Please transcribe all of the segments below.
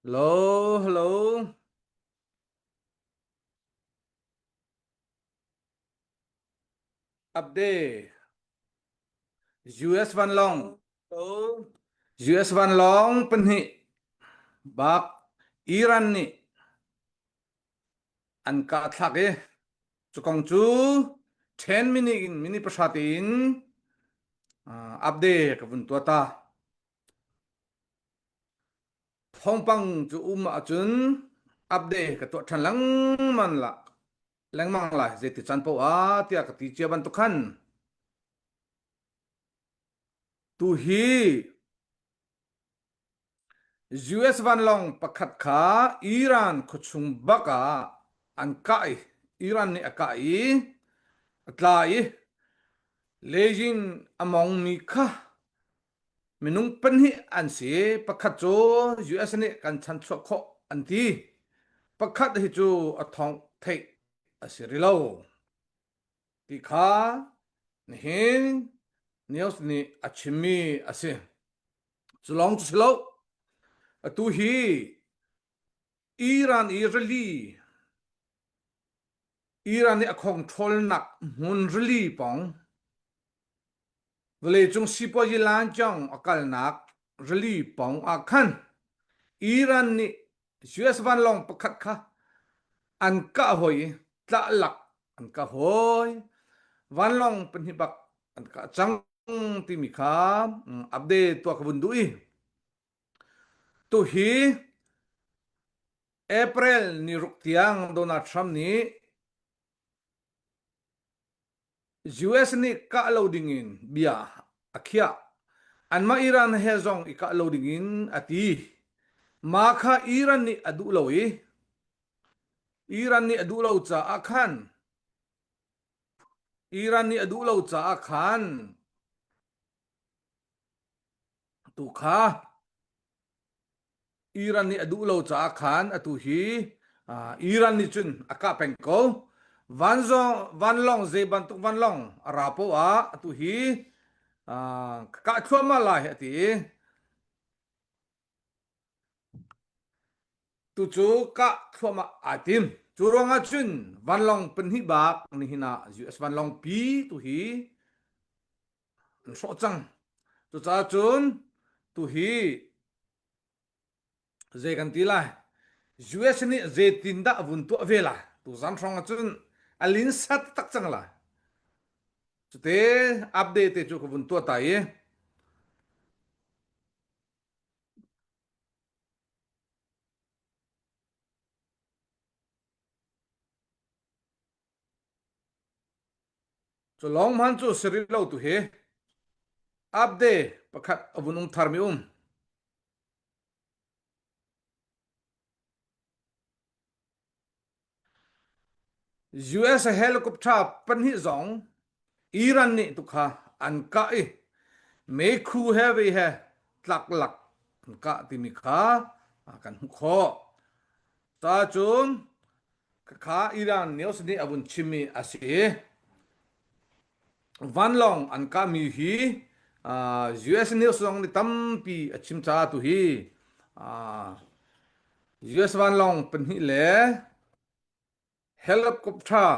Hello, hello, update. US Van Long. Hello. US Van Long penhi bak Iran ni an ka thak e chukong chu 10 minute in mini pasatin update ka bun tua ta phong pang chu chun update ka to than lang man la lang mang la je ti chan po tia ka ti che ban to khan tu hi US Van Long pakhat kha Iran khuchung baka an kai Iran ni akai atlai lejin among mi kha minung panhi an se pakhat cho US ni kan chan chho kho an ti pakhat hi chu athong thei asirilo ti kha ni hin news ni achimi ase chulong chulo atu hi Iran Israeli Iran ni akhong thol nak mun rili pong vle chung sipo yi lan chong akal nak rili pong akhan Iran ni US van long pakhat kha an ka hoi tla lak an ka hoi van long penhibak an ka chang ti mi kha update to ka bundui to hi April ni ruktiang Donald Trump ni US ni ka loading in bia akhia an ma Iran he zong i ka loading in ati ma kha Iran ni adu loi Iran ni adu lo cha akhan Iran ni adu lo cha akhan tu kha Iran ni adu lo cha akhan atu hi Iran ni chun aka pengko van long ze ban tuk van long rapo atu hi ka thoma la ati tu chu ka thoma atim churonga chun van long penhi bak ni hina US van long pi tu hi so chang tu cha chun tu hi ze kan ti lai US ni ze tinda bun tu vela tu zam thong chun alin sat tak chang la chute update te chu ko bun tu ta ye chu long man chu sri lo tu he update pakhat abunung tharmi US helicopter panhi zong Iran ni tu kha an ka e me khu heavy he tlak lak ka ti mi kha kan hu kho ta chun kha Iran news ni abun chimi ase van long an ka mi hi US news long ni tampi achim cha tu hi US van long panhi le helicopter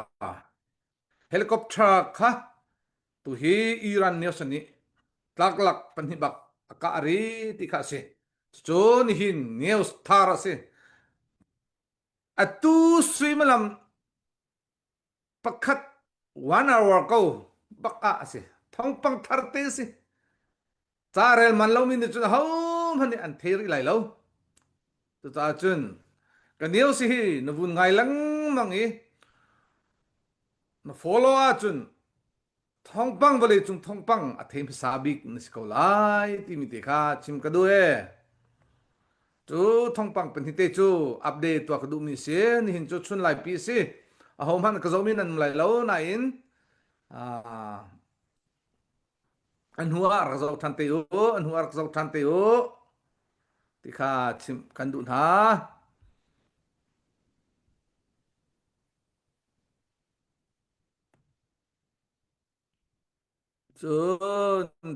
helicopter kha tu hi Iran news ni tlak lak panhi bak ka ri ti kha se chon hin news thar ase atu swimalam pakhat 1 hour ko baka ase thong pang tharte se charel man lo min chu hom hani an theri lai lo tu ta chun ka news hi na bun ngai lang mangi na follow a chun thong pang vale chung thong pang a them sabik na sikolai ti mi te kha chim ka du e chu thong pang pen hi te chu update to ka du mi se ni hin chu chun lai pi se a hom han ka zo min an lai lo na in à anh hùa ar zo than te o anh hùa ar zo than te o ti kha chim kan du na chu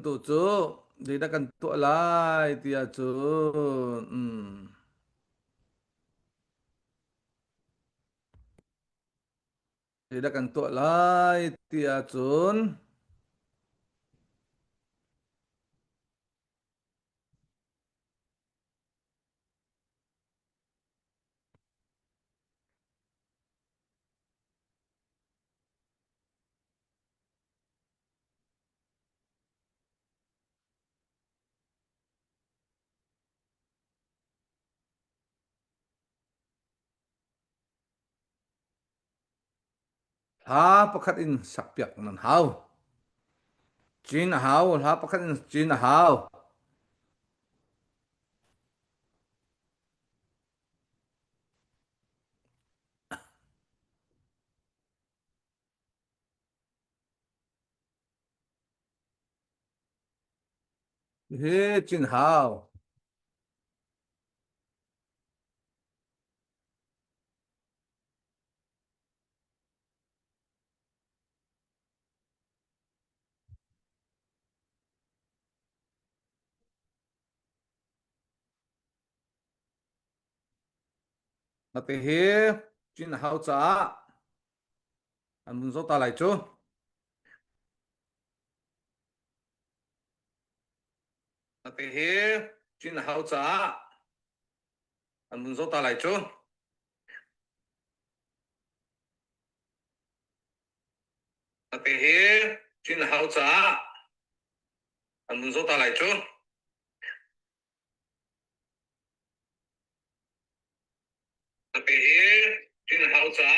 tu chu để ta kan tu lai ti a chu Tidak kan tua lai tia chun ha pakhat in sakpiak nan hau chin hau ha pakhat in chin hau he chin hau na te he chin hau cha an mun zo ta lai chu na te he chin hau cha an mun zo ta lai chu na te he chin hau cha an mun zo ta lai chu na te he chin hau cha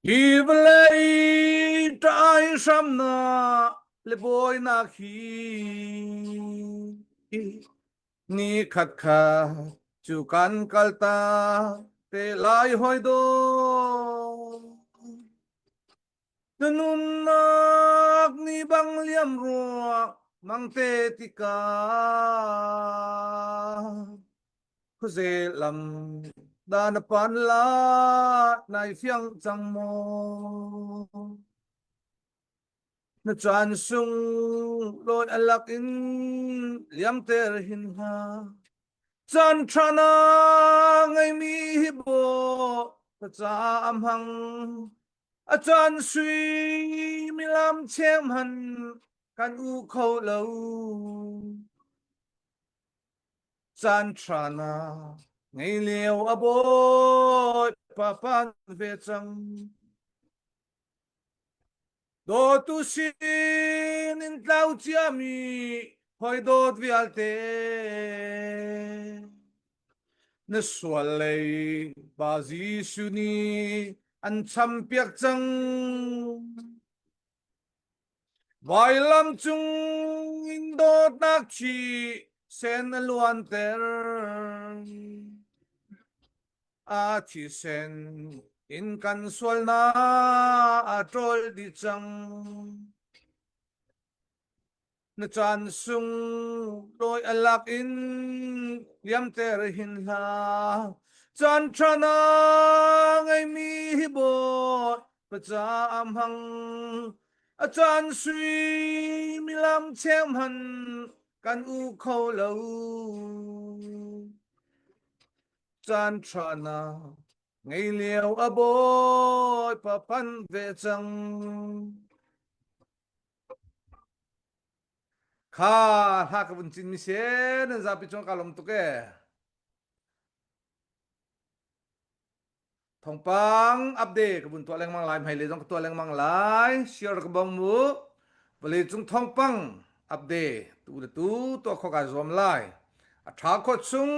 hi vlei trai sam na le boy na khi ni khat kha chu kan kalta te lai hoi do tunum nak ni bang liam ruak mang te tika khuze lam dan pan la nai phiang chang mo na chan sung loi alak in liam ter hin ha chan trana ngai mi hi bo ta cha am hang a chan sui mi lam chem han kan u khâu lâu chan trana ngày liều a bôi pa pan về chăng do tu sin in tlau chia mi hoi dot vi alte na swalei bazi suni an cham piak chang vai lam chung in dot nak chi sen luan ter a chi sen in kan sual na a trol di chang na chan sung loi alak in liam ter hin la chan chana ngai mi hi bo pa cha am hang a chan sui mi lam chem han kan u khâu lâu chan chana ngày liều a bôi pa pan về chăng kha ha ka bun chin mi se na za pi chong kalom tu ke thong pang update ka bun to leng mang lai mai le jong to leng mang lai share ka bang mu bale chung thong pang update tu to kho ka zom lai a tha kho chung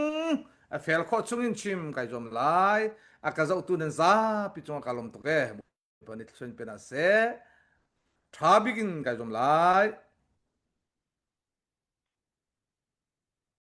a fel kho chung in chim ka zom lai a ka zo tu nen za pi chong kalom tu ke bonit chen pe na se tha bigin ka zom lai